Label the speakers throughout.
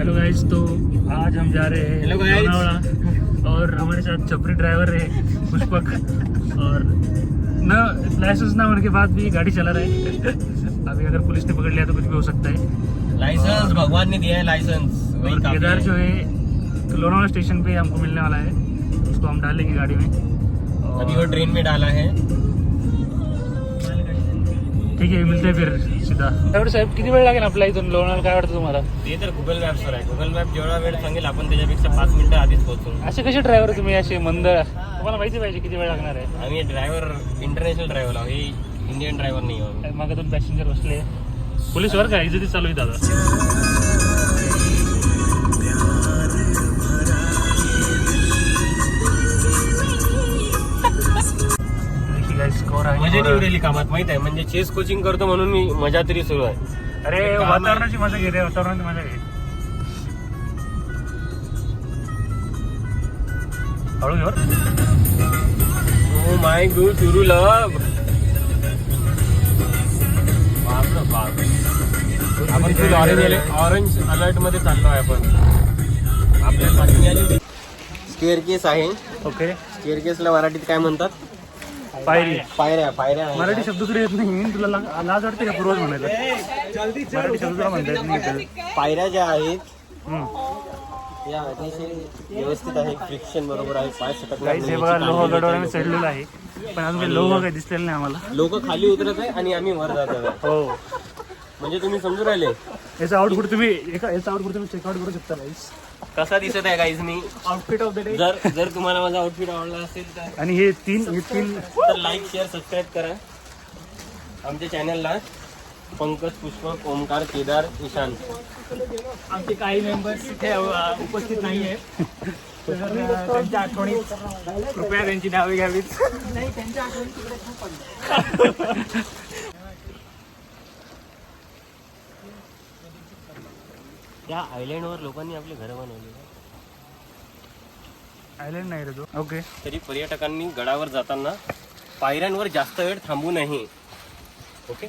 Speaker 1: Hello guys, तो आज हम जा रहे हैं लोनावला और हमारे साथ छपरी ड्राइवर है पुष्पक और ना लाइसेंस ना होने के बाद भी गाड़ी चला रहा है। अभी अगर पुलिस ने पकड़ लिया तो कुछ भी हो सकता है।
Speaker 2: लाइसेंस भगवान ने दिया है लाइसेंस।
Speaker 1: और केदार जो है लोनावला स्टेशन पे हमको मिलने वाला है, उसको हम डालेंगे गाड़ी में।
Speaker 2: अभी वो ट्रेन में डाला है।
Speaker 1: ठीक है, मिलते हैं फिर सीधा। ड्रायव्हर साहेब, किती वेळ लागेल आपल्या इथून लोणावळा, काय वाटतं तुम्हाला?
Speaker 2: ते तर गुगल मॅप्सवर आहे. गुगल मॅप जेवढा वेळ सांगेल आपण त्याच्यापेक्षा 5 मिनिटं आधीच पोहोचू.
Speaker 1: असे कसे ड्रायव्हर तुम्ही, असे मंद? तुम्हाला माहिती पाहिजे किती वेळ लागणार आहे.
Speaker 2: आम्ही ड्रायव्हर इंटरनॅशनल ड्रायव्हर आहोत, हे इंडियन ड्रायव्हर नाही आहोत.
Speaker 1: मागे 2 पॅसेंजर बसले. पोलीस वर काय इज्जती चालू आहे दादा.
Speaker 2: मजा नाही उरली कामात, माहित आहे. म्हणजे चेस कोचिंग करतो म्हणून मी मजा तरी सुरू आहे.
Speaker 1: अरे वातावरणाची मजा घे रे, वातावरणाची मजा घे. हळू घेवर.
Speaker 2: ओ माय गॉड, सुरू लव. आपण फुल ऑरेंज अलर्ट मध्ये चाललो आहे. आपण आपल्या स्टेअरकेस आहे.
Speaker 1: ओके,
Speaker 2: स्टेअरकेसला मराठीत काय म्हणतात?
Speaker 1: पायरी.
Speaker 2: पायऱ्या.
Speaker 1: मराठी शब्द सुद्धा येत नाही. तुला लाज वाटते का पूर्वज म्हणायला? मराठी शब्द तुला म्हणता येत नाही.
Speaker 2: पायऱ्या ज्या आहेत या अतिशय व्यवस्थित आहे. फ्रिक्शन बरोबर आहे. पाय सटकणार
Speaker 1: काही हे बघा, लोहगडवर आम्ही चढलेलो आहे, पण अजून काही लोह काही दिसलेलं नाही आम्हाला.
Speaker 2: लोक खाली उतरत आहे आणि आम्ही वर जात आहे.
Speaker 1: हो,
Speaker 2: म्हणजे तुम्ही समजून राहिले.
Speaker 1: याचा आउटपुट तुम्ही चेकआउट करू शकता गाईस.
Speaker 2: कसा दिसत आहे guys me?
Speaker 1: Outfit of the day.
Speaker 2: जर तुम्हाला माझा आउटफिट आवडला असेल तर
Speaker 1: आणि हे तीन
Speaker 2: तर लाईक, शेअर, सबस्क्राईब करा आमच्या चॅनलला. पंकज, पुष्पक, ओमकार, केदार, ईशान.
Speaker 1: आमचे काही मेंबर्स इथे उपस्थित नाही आहेत, तर त्यांच्या आठवणीत कृपया त्यांची नावे घ्यावीत. नाही, त्यांच्या आठवणी तिकडे खूप पडल्या.
Speaker 2: त्या आयलँडवर लोकांनी आपले घरं बनवले.
Speaker 1: आयलँड नाही रे तो. ओके,
Speaker 2: तरी पर्यटकांनी गडावर जाताना पायऱ्यांवर जास्त वेळ थांबू नये. ओके,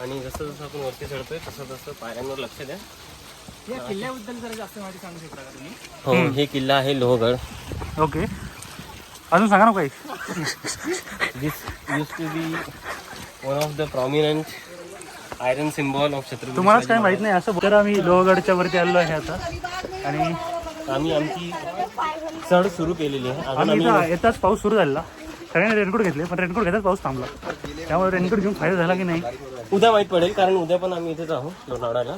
Speaker 2: आणि जसं जसं आपण वरती चढतोय तसं तसं पायऱ्यांवर लक्ष द्या.
Speaker 1: या किल्ल्याबद्दल जरा जास्त माहिती सांगू शकता का तुम्ही?
Speaker 2: हो, हे किल्ला आहे लोहगड.
Speaker 1: ओके, अजून सांगा ना काही.
Speaker 2: This use to be one of the prominent iron symbol of Chhatrapati.
Speaker 1: तुम्हालाच काय माहित नाही असं? तर आम्ही लोहगडच्या वरती आलेलो आहे आता, आणि
Speaker 2: आम्ही आमची चढ सुरू केलेली आहे.
Speaker 1: आम्ही इथं येताच पाऊस सुरू झाला. सगळ्यांनी रेनकोट घेतले, पण रेनकोट घेताच पाऊस थांबला. त्यामुळे रेनकोट घेऊन फायदा झाला की नाही
Speaker 2: उद्या माहीत पडेल, कारण उद्या पण आम्ही इथेच आहोत लोणावळ्याला.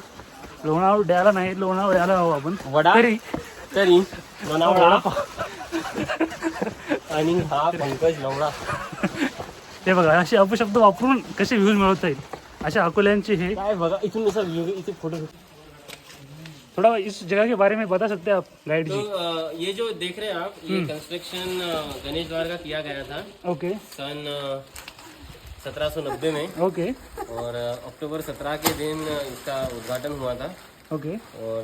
Speaker 1: लोणावळ्याला नाही, लोणावळ्याला आहो आपण.
Speaker 2: वडा तरी लोणावळा. आणि हा पंकज लवडा.
Speaker 1: ते बघा, असे अपशब्द वापरून कसे व्ह्यूज मिळवता येईल अशा अकोल्यांचे हे.
Speaker 2: काय बघा, इथून जसा इथे फोटो.
Speaker 1: थोड़ा इस जगह के बारे में बता सकते हैं आप गाइड जी?
Speaker 2: तो ये जो देख रहे हैं आप, ये कंस्ट्रक्शन गणेश द्वार का किया गया था.
Speaker 1: ओके.
Speaker 2: सन 1790 में.
Speaker 1: ओके.
Speaker 2: और अक्टूबर 17 के दिन इसका उद्घाटन हुआ था.
Speaker 1: ओके.
Speaker 2: और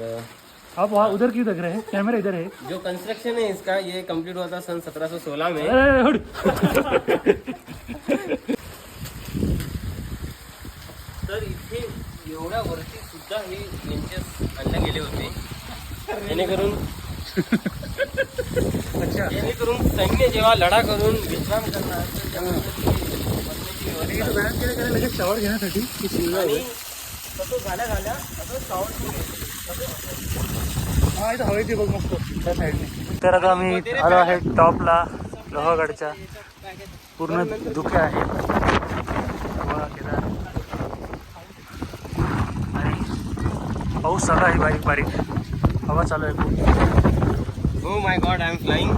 Speaker 1: आप वहाँ उधर क्यों देख रहे हैं? कैमरा इधर है.
Speaker 2: जो कंस्ट्रक्शन है इसका, ये कंप्लीट हुआ था सन 1716 में. तर इथे एवढ्या वरती सुद्धा हे बेंचेस आणले गेले होते, जेणेकरून सैन्य जेव्हा लढा करून विश्राम करणार
Speaker 1: लगेच शॉवर घेण्यासाठी.
Speaker 2: आणि तसं झाल्या
Speaker 1: हा, इथं हवेची बघ मस्त त्या साईडने. तर आता आम्ही आलो आहे टॉपला लोहगडच्या. पूर्ण धुके आहेत. पाऊस चालू आहे, बारीक बारीक हवा चालू आहे खूप.
Speaker 2: Oh my God, I am flying.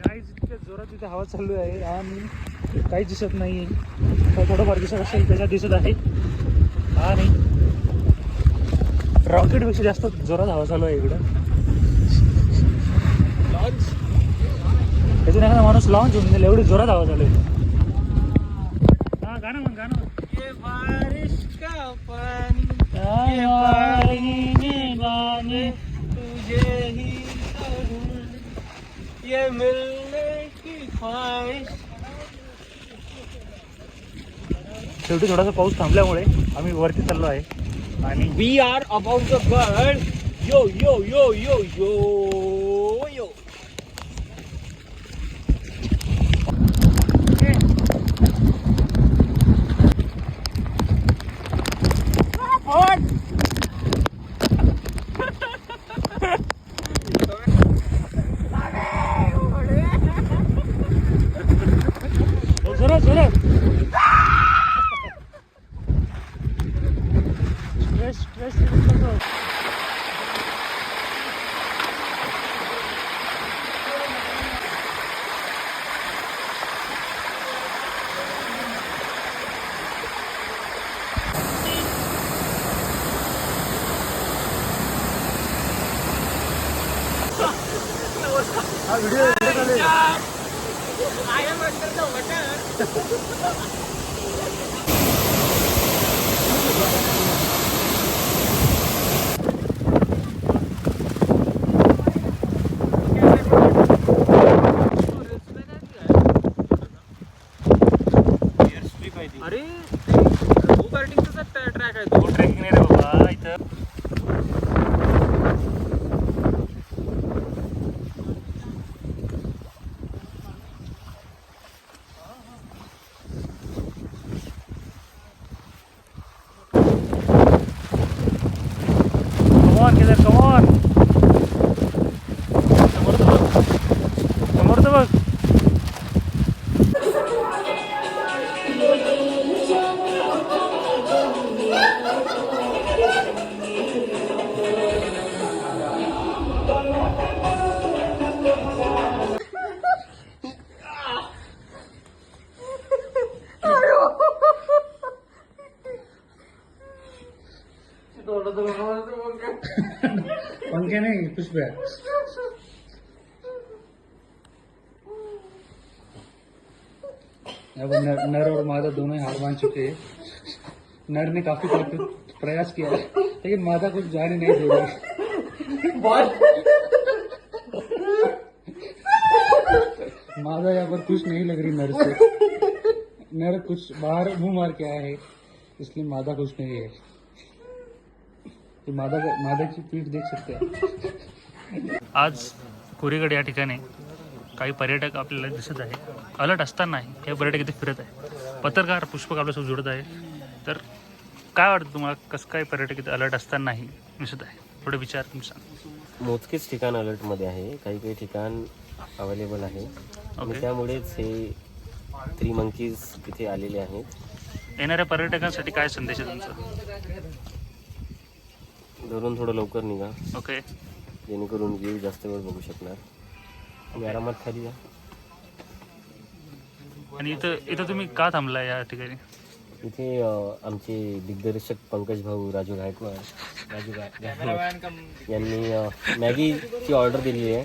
Speaker 1: इतक्या जोरात तिथे हवा चालू आहे आणि काहीच दिसत नाही. थोडंफार दिसत असेल, त्याच्यात दिसत आहे. आणि रॉकेटपेक्षा जास्त जोरात हवा चालू आहे इकडं. लॉन्च त्याच्याने एखादा माणूस लॉन्च होऊन गेला, एवढी जोरात हवा चालू आहे. हा, गाणं मग गाणं. ये बारिश का पानी, ये पानी में गाने
Speaker 2: तुझे ही करूं ये मिलने की ख्वाहिश.
Speaker 1: शेवटी थोडासा पाऊस थांबल्यामुळे आम्ही वरती चाललो आहे आणि
Speaker 2: we are about the bird. Yo yo yo yo yo yo.
Speaker 1: जोरात जोरात स्ट्रेस हा video
Speaker 2: I am under the water. अरे गो कार्टिंगचा ट्रॅक आहे तो.
Speaker 1: ट्रेकिंग नाही रे बाबा इथं. Come on, Kedar, come on. समोर तर बघ. पंखे नहीं पुष्पा. अब नर और मादा दोनों ही हार मान चुके हैं. नर ने काफी प्रयास किया है लेकिन मादा कुछ जाने नहीं दे रही. मादा यहाँ पर खुश नहीं लग रही नर से. नर कुछ बाहर मुंह मार के आया है इसलिए मादा खुश नहीं है. मादाची पीठ देख सकते हैं. आज कुरीगड या ठिकाणी काही पर्यटक आपल्याला दिसत आहे. अलर्ट असतानाही हे पर्यटक इथे फिरत आहे. पत्रकार पुष्पक आपल्यासोबत जोडत आहे. तर काय वाटतं तुम्हाला, कसं काय पर्यटक इथे अलर्ट असतानाही दिसत आहे? थोडे विचार तुम्ही सांगा.
Speaker 2: मोजकेच ठिकाण अलर्टमध्ये आहे. काही काही ठिकाण अवेलेबल आहे आणि त्यामुळेच हे 3 मंकीज इथे आलेले आहेत.
Speaker 1: येणाऱ्या पर्यटकांसाठी काय संदेश आहे तुमचा?
Speaker 2: धरून थोडं लवकर निघा.
Speaker 1: ओके.
Speaker 2: जेणेकरून व्ह्यू जास्त वेळ बघू शकणार आणि आरामात खाली जा.
Speaker 1: आणि इथं तुम्ही का थांबला या ठिकाणी?
Speaker 2: इथे आमचे दिग्दर्शक पंकज भाऊ राजू गायकवाड यांनी मॅगीची ऑर्डर दिली आहे.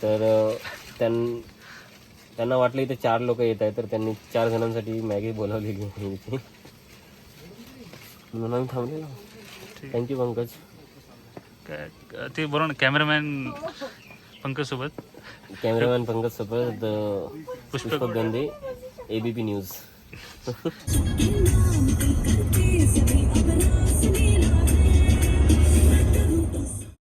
Speaker 2: तर त्यांना वाटलं इथे 4 लोक येत आहेत तर त्यांनी 4 जणांसाठी मॅगी बोलावलेली आहे इथे, म्हणून आम्ही थांबलेलो. थँक्यू पंकज.
Speaker 1: ते बरोबर कॅमेरामॅन पंकज सोबत.
Speaker 2: कॅमेरामॅन पंकज सोबत पुष्पक गंदे, ABP न्यूज.